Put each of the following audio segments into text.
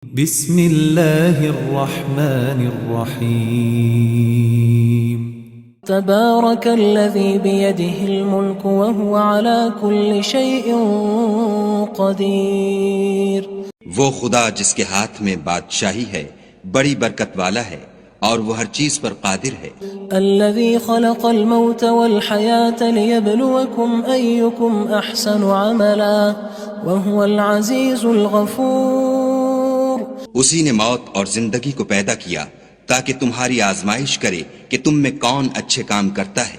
بسم الله الرحمن الرحيم تبارك الذي بيده الملك وهو على كل شيء قدير. وہ خدا جس کے ہاتھ میں بادشاہی ہے بڑی برکت والا ہے اور وہ ہر چیز پر قادر ہے. الذي خلق الموت والحياة ليبلوكم أيكم أحسن عملا وهو العزيز الغفور. اسی نے موت اور زندگی کو پیدا کیا تاکہ تمہاری آزمائش کرے کہ تم میں کون اچھے کام کرتا ہے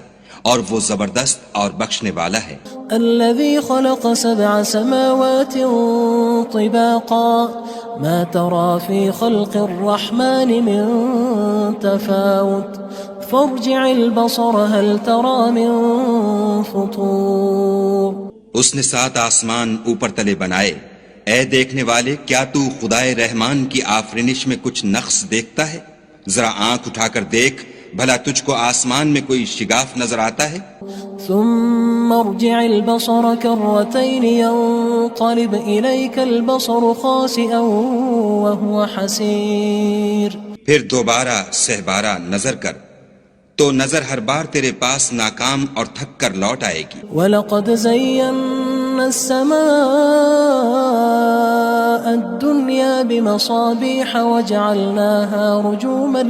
اور وہ زبردست اور بخشنے والا ہے. الذي خلق 7 سماوات طباقا ما ترى في خلق الرحمن من تفاوت فارجع البصر هل ترى من فطور. اس نے 7 آسمان اوپر تلے بنائے. اے دیکھنے والے، کیا تو خدائے رحمان کی آفرینش میں کچھ نقص دیکھتا ہے؟ ذرا آنکھ اٹھا کر دیکھ، بھلا تجھ کو آسمان میں کوئی شگاف نظر آتا ہے؟ ثم ارجع البصر كرتين ينقلب إليك البصر خاسئا وهو حسير. پھر دوبارہ سہبارہ نظر کر تو نظر ہر بار تیرے پاس ناکام اور تھک کر لوٹ آئے گی. وَلَقَدْ زَيَّنَّا السَّمَاءَ الدُّنْيَا بِمَصَابِيحَ وَجَعَلْنَاهَا رُجُومًا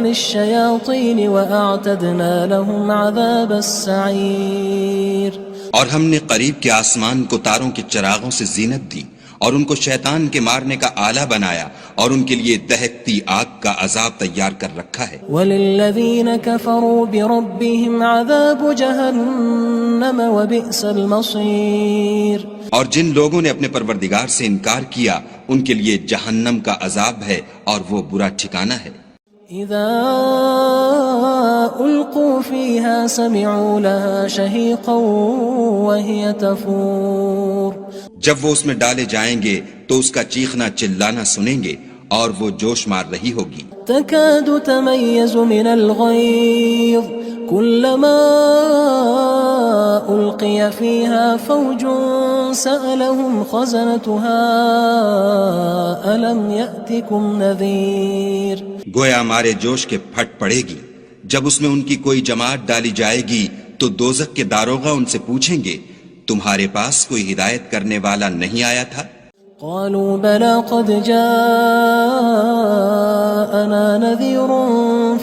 لِلشَّيَاطِينِ وَأَعْتَدْنَا لَهُمْ عَذَابَ السَّعِيرِ. اور ہم نے قریب کے آسمان کو تاروں کے چراغوں سے زینت دی اور ان کو شیطان کے مارنے کا آلہ بنایا اور ان کے لیے دہکتی آگ کا عذاب تیار کر رکھا ہے. وَلِلَّذِينَ كَفَرُوا بِرَبِّهِمْ عَذَابُ جَهَنَّمَ وَبِئْسَ الْمَصِيرُ. اور جن لوگوں نے اپنے پروردگار سے انکار کیا ان کے لیے جہنم کا عذاب ہے اور وہ برا ٹھکانہ ہے. اذا القوا فيها سمعوا لها شهيقا وهي تفور. جب وہ اس میں ڈالے جائیں گے تو اس کا چیخنا چلانا سنیں گے اور وہ جوش مار رہی ہوگی. تكاد تميز من الغيظ كلما ألقي فيها فوج سألهم خزنتها ألم يأتكم نذير. گویا مارے جوش کے پھٹ پڑے گی. جب اس میں ان کی کوئی جماعت ڈالی جائے گی تو دوزخ کے داروغہ ان سے پوچھیں گے تمہارے پاس کوئی ہدایت کرنے والا نہیں آیا تھا؟ قالوا بلى قد جاءنا نذير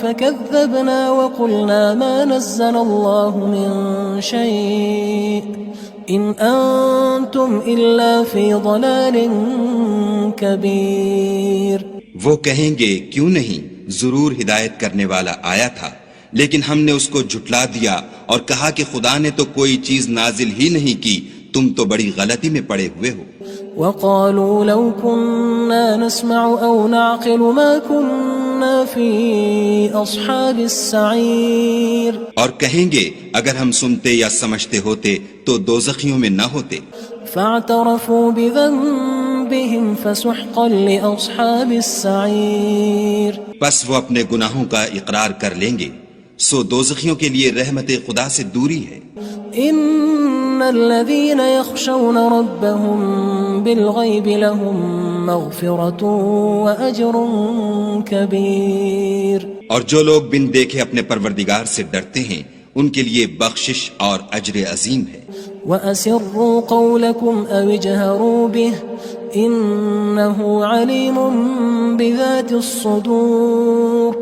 فكذبنا وقلنا ما نزل الله من شيء إن أنتم إلا في ضلال كبير. وہ کہیں گے کیوں نہیں، ضرور ہدایت کرنے والا آیا تھا، لیکن ہم نے اس کو جھٹلا دیا اور کہا کہ خدا نے تو کوئی چیز نازل ہی نہیں کی، تم تو بڑی غلطی میں پڑے ہوئے ہو. وقالوا لو كنا نسمع أو نعقل ما كنا في أصحاب السعير. اور کہیں گے اگر ہم سنتے یا سمجھتے ہوتے تو دوزخیوں میں نہ ہوتے. فاعترفوا بذنبهم فسحقا لأصحاب السعير. پس وہ اپنے گناہوں کا اقرار کر لیں گے، سو دوزخیوں کے لیے رحمت خدا سے دوری ہے. ان الذين يخشون ربهم بالغيب لهم مغفرة وأجر كبير. اور جو لوگ بن دیکھے اپنے پروردگار سے ڈرتے ہیں ان کے لیے بخشش اور اجر عظیم ہے. وَأَسِرُّوا قَوْلَكُمْ أَوِ اجْهَرُوا بِهِ إِنَّهُ عَلِيمٌ بِذَاتِ الصُّدُورِ.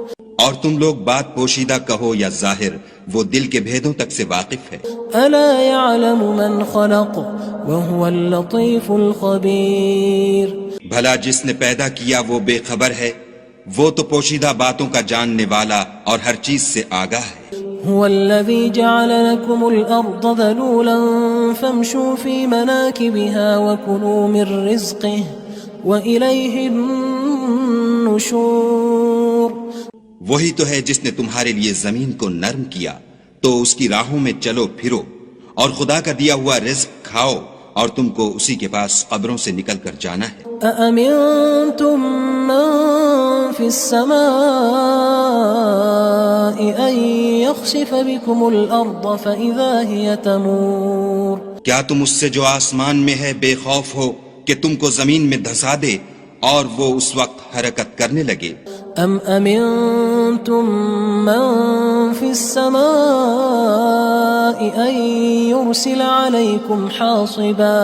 اور تم لوگ بات پوشیدہ کہو یا ظاہر، وہ دل کے بھیدوں تک سے واقف ہے. أَلَا يَعْلَمُ مَنْ خَلَقَ وَهُوَ اللَّطِيفُ الْخَبِيرُ. بھلا جس نے پیدا کیا وہ بے خبر ہے، وہ تو پوشیدہ باتوں کا جاننے والا اور ہر چیز سے آگاہ ہے. هو الذي جعل لكم الأرض ذلولا فامشوا في مناكبها وكلوا من رزقه وإليه النشور. وہی تو ہے جس نے تمہارے لیے زمین کو نرم کیا تو اس کی راہوں میں چلو پھرو اور خدا کا دیا ہوا رزق کھاؤ اور تم کو اسی کے پاس قبروں سے نکل کر جانا ہے. أأمنتم من في السماء أن يخسف بكم الأرض فإذا هي تمور. کیا تم اس سے جو آسمان میں ہے بے خوف ہو کہ تم کو زمین میں دھسا دے اور وہ اس وقت حرکت کرنے لگے؟ ام امنتم من في السماء ان يرسل عليكم حاصبا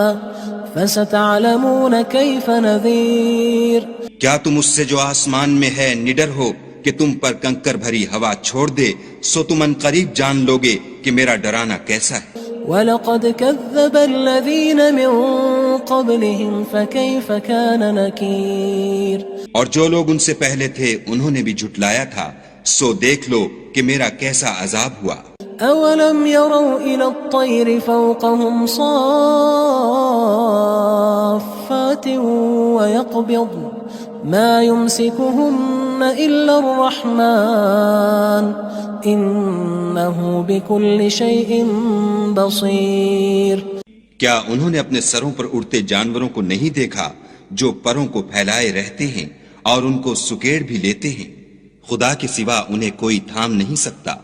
فستعلمون كيف نذير کیا تم اس سے جو آسمان میں ہے نڈر ہو کہ تم پر کنکر بھری ہوا چھوڑ دے، سو تم ان قریب جان لوگے کہ میرا ڈرانا کیسا ہے۔ وَلَقَدْ كَذَّبَ الَّذِينَ مِن قَبْلِهِمْ فَكَيْفَ كَانَ نَكِيرٌ اور جو لوگ ان سے پہلے تھے انہوں نے بھی جھٹلایا تھا، سو دیکھ لو کہ میرا کیسا عذاب ہوا۔ أَوَلَمْ يَرَوْا إِلَى الطَّيْرِ فَوْقَهُمْ صَافَّاتٍ وَيَقْبِضْنَ مَا يُمْسِكُهُنَّ إِلَّا الرَّحْمَنُ إِنَّهُ بِكُلِّ شَيْءٍ بَصِيرٌ کیا انہوں نے اپنے سروں پر اڑتے جانوروں کو نہیں دیکھا جو پروں کو پھیلائے رہتے ہیں اور ان کو سکیڑ بھی لیتے ہیں؟ خدا کے سوا انہیں کوئی تھام نہیں سکتا،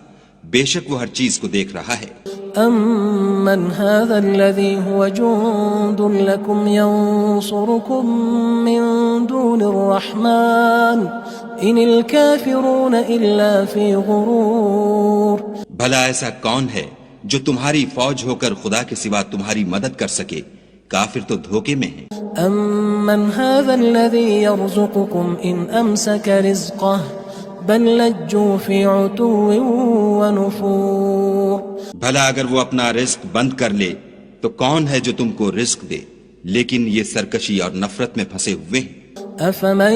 بے شک وہ ہر چیز کو دیکھ رہا ہے۔ أَمَّنْ هَذَا الَّذِي هُوَ جُندٌ لَكُمْ يَنصُرُكُم مِّن دُونِ الرَّحْمَنِ إِنِ الْكَافِرُونَ إِلَّا فِي غُرُورٍ بھلا ایسا کون ہے جو تمہاری فوج ہو کر خدا کے سوا تمہاری مدد کر سکے؟ کافر تو دھوکے میں ہیں۔ أَمَّنْ هَذَا الَّذِي يَرْزُقُكُمْ إِنْ أَمْسَكَ رِزْقَهُ بَلْ لَجُّوا فِي عُتُوٍّ وَنُفُورٍ بھلا اگر وہ اپنا رزق بند کر لے تو کون ہے جو تم کو رزق دے؟ لیکن یہ سرکشی اور نفرت میں پھنسے ہوئے ہیں۔ أَفَمَن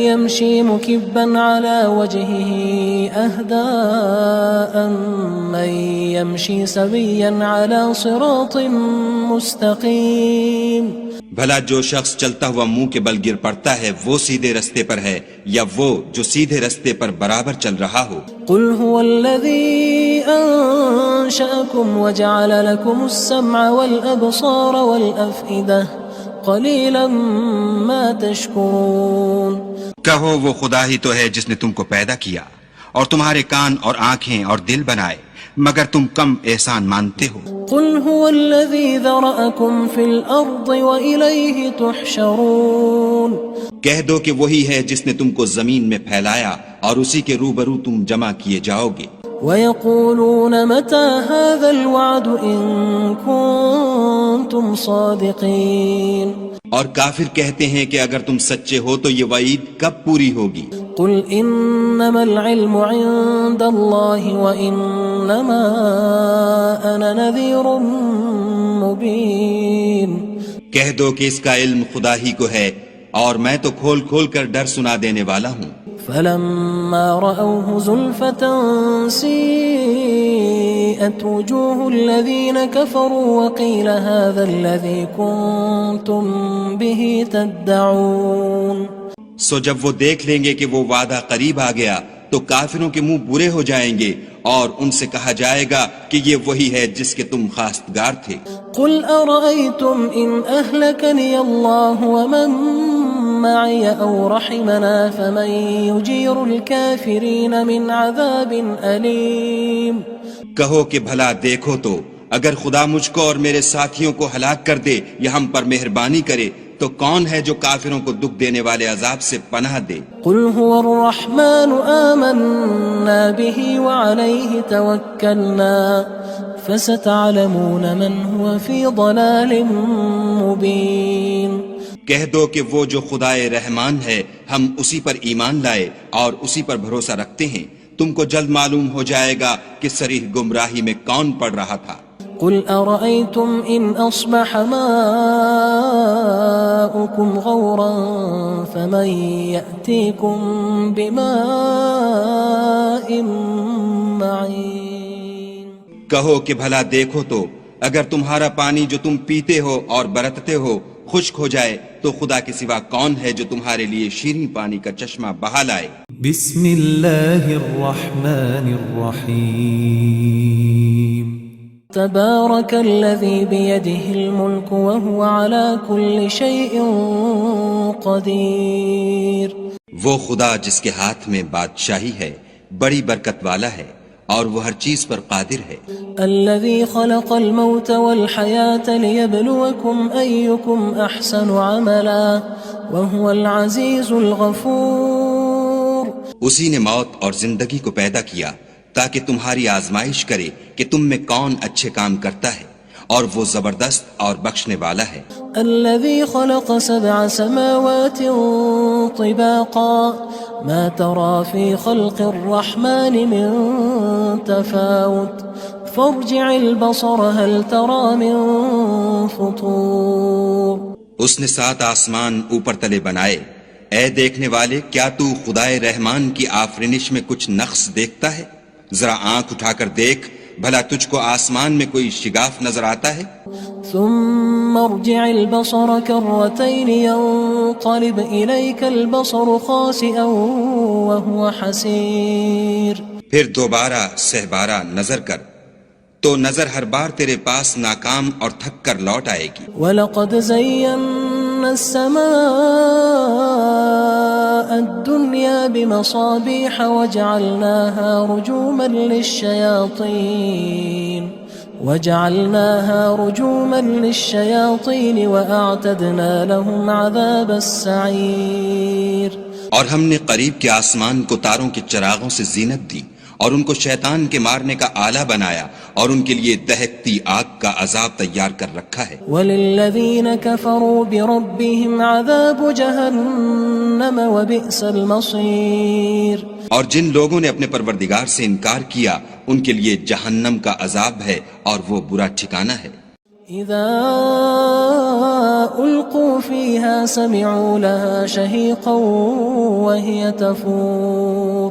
يَمْشِي مُكِبًّا عَلَى وَجْهِهِ أَهْدَىٰ أَمَّن يَمْشِي سَوِيًّا عَلَى صِرَاطٍ مُّسْتَقِيمٍ بھلا جو شخص چلتا ہوا منہ کے بل گر پڑتا ہے وہ سیدھے رستے پر ہے یا وہ جو سیدھے رستے پر برابر چل رہا ہو؟ قُلْ هُوَ الَّذِي أَنشَأَكُمْ وَجَعَلَ لَكُمُ السَّمْعَ وَالْأَبْصَارَ وَالْأَفْئِدَةَ قَلِيلًا مَا تَشْكُرُونَ کہو وہ خدا ہی تو ہے جس نے تم کو پیدا کیا اور تمہارے کان اور آنکھیں اور دل بنائے، مگر تم کم احسان مانتے ہو۔ قُلْ هُوَ الَّذِي ذَرَأَكُمْ فِي الْأَرْضِ وَإِلَيْهِ تُحْشَرُونَ کہہ دو کہ وہی ہے جس نے تم کو زمین میں پھیلایا اور اسی کے روبرو تم جمع کیے جاؤ گے۔ وَيَقُولُونَ مَتَى هَذَا الْوَعْدُ إِن كُنتُمْ صَادِقِينَ اور کافر کہتے ہیں کہ اگر تم سچے ہو تو یہ وعید کب پوری ہوگی؟ قُلْ إِنَّمَا الْعِلْمُ عِندَ اللَّهِ وَإِنَّمَا أَنَا نَذِيرٌ مُّبِينٌ کہہ دو کہ اس کا علم خدا ہی کو ہے اور میں تو کھول کھول کر ڈر سنا دینے والا ہوں۔ فَلَمَّا رَأَوْهُ زُلْفَةً سِيئَتْ وُجُوهُ الَّذِينَ كَفَرُوا وَقِيلَ هَذَا الَّذِي كُنتُم بِهِ تَدَّعُونَ سو جب وہ دیکھ لیں گے کہ وہ وعدہ قریب آ گیا تو کافروں کے منہ برے ہو جائیں گے اور ان سے کہا جائے گا کہ یہ وہی ہے جس کے تم خواستگار تھے۔ قُلْ أَرَأَيْتُمْ إِنْ أَهْلَكَنِيَ اللَّهُ وَمَن مَّعِيَ أَوْ رَحِمَنَا فَمَن يُجِيرُ الْكَافِرِينَ مِنْ عَذَابٍ أَلِيمٍ کہو کہ بھلا دیکھو تو اگر خدا مجھ کو اور میرے ساتھیوں کو ہلاک کر دے یا ہم پر مہربانی کرے تو کون ہے جو کافروں کو دکھ دینے والے عذاب سے پناہ دے؟ قُلْ هُوَ الرَّحْمَنُ آمَنَّا بِهِ وَعَلَيْهِ تَوَكَّلْنَا فَسَتَعْلَمُونَ مَنْ هُوَ فِي ضَلَالٍ مُّبِينٍ کہہ دو کہ وہ جو خدائے رحمان ہے ہم اسی پر ایمان لائے اور اسی پر بھروسہ رکھتے ہیں، تم کو جلد معلوم ہو جائے گا کہ صریح گمراہی میں کون پڑ رہا تھا۔ قُلْ أَرَأَيْتُمْ إِنْ أَصْبَحَ مَاؤُكُمْ غَوْرًا فَمَن يَأْتِيكُم بِمَاءٍ مَّعِينٍ کہو کہ بھلا دیکھو تو اگر تمہارا پانی جو تم پیتے ہو اور برتتے ہو خشک ہو جائے تو خدا کے سوا کون ہے جو تمہارے لیے شیریں پانی کا چشمہ بہا لائے؟ بسم اللہ الرحمن الرحیم تبارك الذي بيده الملك وهو على كل شيء قدير وہ خدا جس کے ہاتھ میں بادشاہی ہے بڑی برکت والا ہے اور وہ ہر چیز پر قادر ہے. الذي خلق الموت والحياة ليبلوكم أيكم أحسن عملا وهو العزيز الغفور. اسی نے موت اور زندگی کو پیدا کیا تاکہ تمہاری آزمائش کرے کہ تم میں کون اچھے کام کرتا ہے، اور وہ زبردست اور بخشنے والا ہے. الذي خلق 7 سماوات طباقا ما ترى في خلق الرحمن من تفاوت فارجع البصر هل ترى من فطور. اس نے 7 آسمان اوپر تلے بنائے. اے دیکھنے والے، کیا تو خدائے رحمان کی آفرینش میں کچھ نقص دیکھتا ہے؟ ذرا آنکھ اٹھا کر دیکھ، بھلا تجھ کو آسمان میں کوئی شگاف نظر آتا ہے؟ ثم ارجع البصر كرتين ينقلب إليك البصر خاسئا وهو حسير. پھر دوبارہ سہبارہ نظر کر تو نظر ہر بار تیرے پاس ناکام اور تھک کر لوٹ آئے گی. وَلَقَدْ زَيَّنَّا السَّمَاءَ الدُّنْيَا بِمَصَابِيحَ وَجَعَلْنَاهَا رُجُومًا لِلشَّيَاطِينِ وَأَعْتَدْنَا لَهُمْ عَذَابَ السَّعِيرِ. اور ہم نے قریب کے آسمان کو تاروں کے چراغوں سے زینت دی اور ان کو شیطان کے مارنے کا آلہ بنایا اور ان کے لیے دہکتی آگ کا عذاب تیار کر رکھا ہے. وَلِلَّذِينَ كَفَرُوا بِرَبِّهِمْ عَذَابُ جَهَنَّمَ وَبِئْسَ الْمَصِيرُ. اور جن لوگوں نے اپنے پروردگار سے انکار کیا ان کے لیے جہنم کا عذاب ہے اور وہ برا ٹھکانہ ہے. اذا القوا فيها سمعوا لها شهيقا وهي تفور.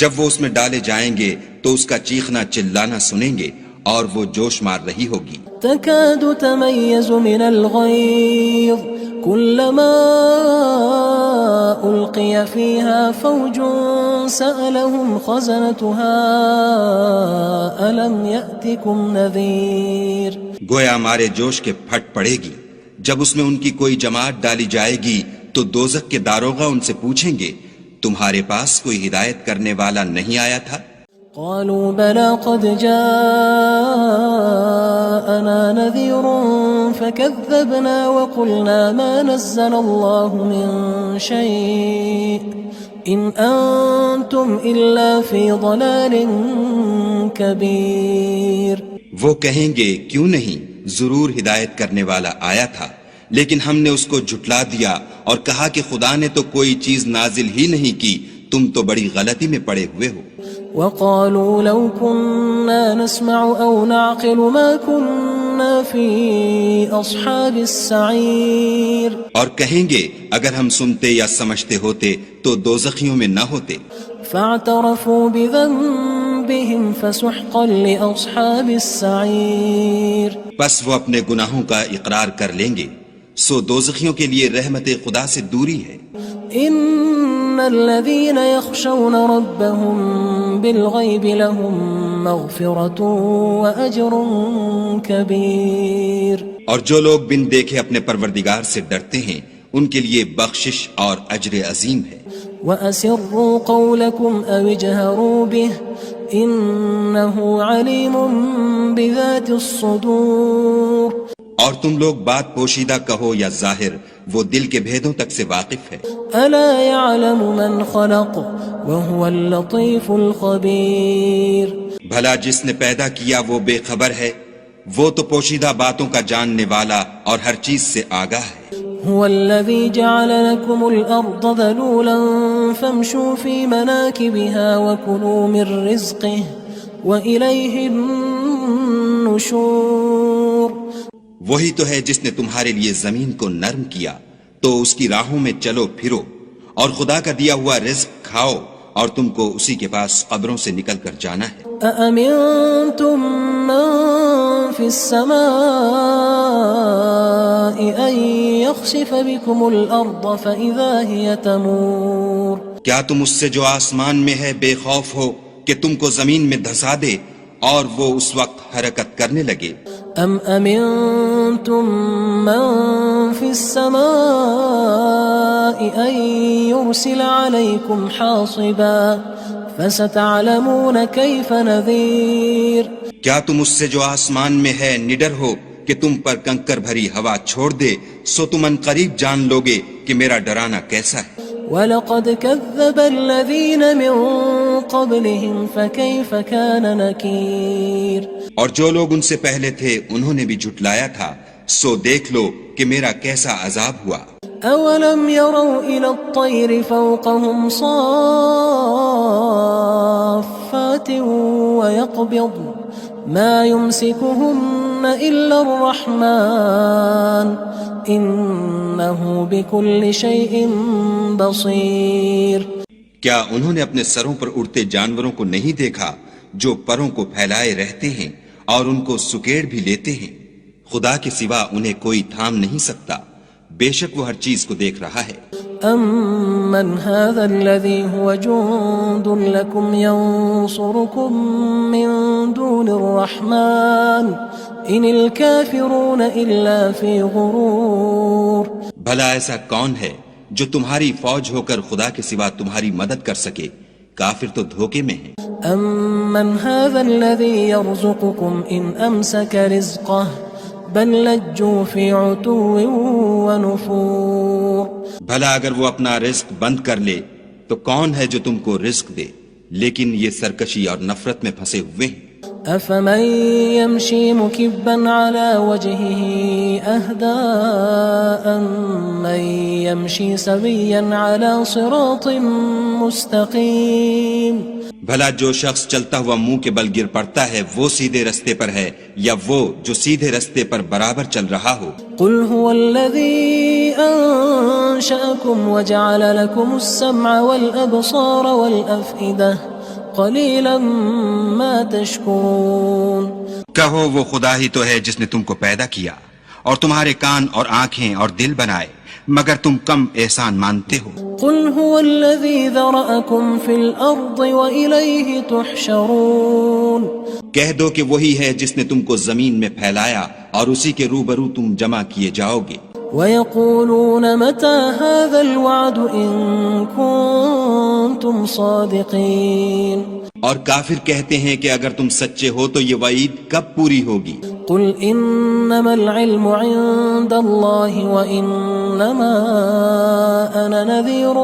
جب وہ اس میں ڈالے جائیں گے تو اس کا چیخنا چلانا سنیں گے اور وہ جوش مار رہی ہوگی. تكاد تميز من الغيظ كلما ألقي فيها فوج سألهم خزنتها ألم يأتكم نذير. گویا ہمارے جوش کے پھٹ پڑے گی. جب اس میں ان کی کوئی جماعت ڈالی جائے گی تو دوزخ کے داروغہ ان سے پوچھیں گے تمہارے پاس کوئی ہدایت کرنے والا نہیں آیا تھا؟ قالوا بلى قد جاءنا نذير فكذبنا وقلنا ما نزل الله من شيء إن أنتم إلا في ضلال كبير. وہ کہیں گے کیوں نہیں، ضرور ہدایت کرنے والا آیا تھا، لیکن ہم نے اس کو جھٹلا دیا اور کہا کہ خدا نے تو کوئی چیز نازل ہی نہیں کی، تم تو بڑی غلطی میں پڑے ہوئے ہو. وقالوا لو كنا نسمع أو نعقل ما كنا في أصحاب السعير. اور کہیں گے اگر ہم سنتے یا سمجھتے ہوتے تو دوزخیوں میں نہ ہوتے. فاعترفوا بذنبهم فسحقا لأصحاب السعير. بس وہ اپنے گناہوں کا اقرار کر لیں گے، سو دوزخیوں کے لیے رحمت خدا سے دوری ہے. ان الذين يخشون ربهم بالغيب لهم مغفرة واجر كبير. اور جو لوگ بن دیکھے اپنے پروردگار سے ڈرتے ہیں ان کے لیے بخشش اور اجر عظیم ہے. واسروا قولكم او اجهروا به انه عليم بذات الصدور. اور تم لوگ بات پوشیدہ کہو یا ظاہر، وہ دل کے بھیدوں تک سے واقف ہے. الا يعلم من خلق وهو اللطيف الخبير. بھلا جس نے پیدا کیا وہ بے خبر ہے، وہ تو پوشیدہ باتوں کا جاننے والا اور ہر چیز سے آگاہ ہے. هو الذي جعل لكم الأرض ذلولا فامشوا في مناكبها وكلوا من رزقه وإليه النشور. وہی تو ہے جس نے تمہارے لیے زمین کو نرم کیا تو اس کی راہوں میں چلو پھرو اور خدا کا دیا ہوا رزق کھاؤ اور تم کو اسی کے پاس قبروں سے نکل کر جانا ہے. أأمنتم من في السماء أن يخسف بكم الأرض فإذا هي تمور. کیا تم اس سے جو آسمان میں ہے بے خوف ہو کہ تم کو زمین میں دھسا دے اور وہ اس وقت حرکت کرنے لگے؟ ام امنتم من في السماء ان يرسل عليكم حاصبا فستعلمون كيف نذير کیا تم اس سے جو آسمان میں ہے نڈر ہو کہ تم پر کنکر بھری ہوا چھوڑ دے، سو تم ان قریب جان لوگے کہ میرا ڈرانا کیسا ہے۔ وَلَقَدْ كَذَّبَ الَّذِينَ مِن قَبْلِهِمْ فَكَيْفَ كَانَ نَكِيرٌ اور جو لوگ ان سے پہلے تھے انہوں نے بھی جھٹلایا تھا، سو دیکھ لو کہ میرا کیسا عذاب ہوا۔ أَوَلَمْ يَرَوْا إِلَى الطَّيْرِ فَوْقَهُمْ صَافَّاتٍ وَيَقْبِضْنَ مَا يُمْسِكُهُنَّ إِلَّا الرَّحْمَنُ إِنَّهُ بِكُلِّ شَيْءٍ بَصِيرٌ کیا انہوں نے اپنے سروں پر اڑتے جانوروں کو نہیں دیکھا جو پروں کو پھیلائے رہتے ہیں اور ان کو سکیڑ بھی لیتے ہیں؟ خدا کے سوا انہیں کوئی تھام نہیں سکتا، بے شک وہ ہر چیز کو دیکھ رہا ہے۔ أَمَّنْ هَذَا الَّذِي هُوَ جُندٌ لَكُمْ يَنصُرُكُم مِّن دُونِ الرَّحْمَنِ إِنِ الْكَافِرُونَ إِلَّا فِي غُرُورٍ بھلا ایسا کون ہے جو تمہاری فوج ہو کر خدا کے سوا تمہاری مدد کر سکے؟ کافر تو دھوکے میں ہیں۔ أَمَّنْ هَذَا الَّذِي يَرْزُقُكُمْ إِنْ أَمْسَكَ رِزْقَهُ بَل لَجُّوا فِي عُتُوٍّ وَنُفُورٍ بھلا اگر وہ اپنا رزق بند کر لے تو کون ہے جو تم کو رزق دے؟ لیکن یہ سرکشی اور نفرت میں پھنسے ہوئے ہیں۔ أَفَمَن يَمْشِي مُكِبًّا عَلَى وَجْهِهِ أَهْدَىٰ أَمَّن يَمْشِي سَوِيًّا عَلَى صِرَاطٍ مُّسْتَقِيمٍ بھلا جو شخص چلتا ہوا منہ کے بل گر پڑتا ہے وہ سیدھے رستے پر ہے یا وہ جو سیدھے رستے پر برابر چل رہا ہو؟ قُلْ هُوَ الَّذِي أَنشَأَكُمْ وَجَعَلَ لَكُمُ السَّمْعَ وَالْأَبْصَارَ وَالْأَفْئِدَةَ قَلِيلًا مَا تَشْكُرُونَ کہو وہ خدا ہی تو ہے جس نے تم کو پیدا کیا اور تمہارے کان اور آنکھیں اور دل بنائے، مگر تم کم احسان مانتے ہو۔ قُلْ هُوَ الَّذِي ذَرَأَكُمْ فِي الْأَرْضِ وَإِلَيْهِ تُحْشَرُونَ کہہ دو کہ وہی ہے جس نے تم کو زمین میں پھیلایا اور اسی کے روبرو تم جمع کیے جاؤ گے۔ وَيَقُولُونَ مَتَى هَذَا الْوَعْدُ إِن كُنتُمْ صَادِقِينَ اور کافر کہتے ہیں کہ اگر تم سچے ہو تو یہ وعید کب پوری ہوگی؟ قُلْ إِنَّمَا الْعِلْمُ عِندَ اللَّهِ وَإِنَّمَا أَنَا نَذِيرٌ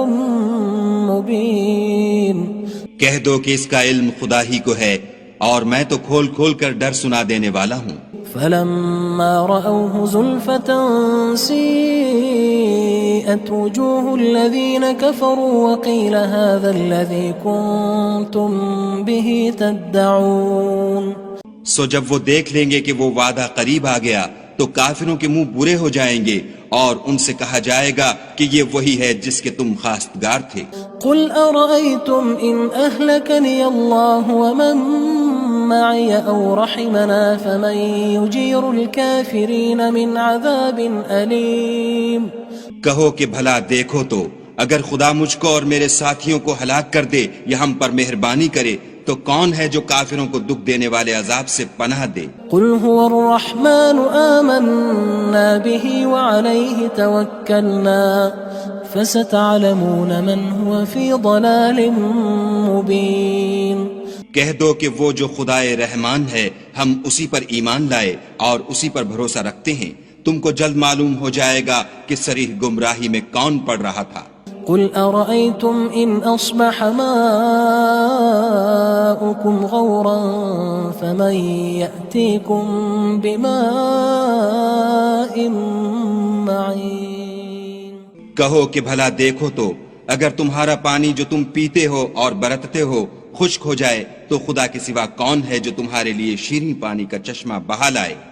مُّبِينٌ کہہ دو کہ اس کا علم خدا ہی کو ہے اور میں تو کھول کھول کر ڈر سنا دینے والا ہوں۔ فَلَمَّا رَأَوْهُ زُلْفَةً سِيئَتْ وُجُوهُ الَّذِينَ كَفَرُوا وَقِيلَ هَذَا الَّذِي كُنتُم بِهِ تَدَّعُونَ سو جب وہ دیکھ لیں گے کہ وہ وعدہ قریب آ گیا تو کافروں کے منہ برے ہو جائیں گے اور ان سے کہا جائے گا کہ یہ وہی ہے جس کے تم خواستگار تھے۔ قُلْ أَرَأَيْتُمْ إِنْ أَهْلَكَنِيَ اللَّهُ وَمَن مَّعِيَ أَوْ رَحِمَنَا فَمَن يُجِيرُ الْكَافِرِينَ مِنْ عَذَابٍ أَلِيمٍ کہو کہ بھلا دیکھو تو اگر خدا مجھ کو اور میرے ساتھیوں کو ہلاک کر دے یا ہم پر مہربانی کرے تو کون ہے جو کافروں کو دکھ دینے والے عذاب سے پناہ دے؟ قُلْ هُوَ الرَّحْمَنُ آمَنَّا بِهِ وَعَلَيْهِ تَوَكَّلْنَا فَسَتَعْلَمُونَ مَنْ هُوَ فِي ضَلَالٍ مُّبِينٍ کہہ دو کہ وہ جو خدائے رحمان ہے ہم اسی پر ایمان لائے اور اسی پر بھروسہ رکھتے ہیں، تم کو جلد معلوم ہو جائے گا کہ صریح گمراہی میں کون پڑ رہا تھا۔ قُلْ أَرَأَيْتُمْ إِنْ أَصْبَحَ مَاؤُكُمْ غَوْرًا فَمَن يَأْتِيكُم بِمَاءٍ مَّعِينٍ کہو کہ بھلا دیکھو تو اگر تمہارا پانی جو تم پیتے ہو اور برتتے ہو خشک ہو جائے تو خدا کے سوا کون ہے جو تمہارے لیے شیریں پانی کا چشمہ بہا لائے؟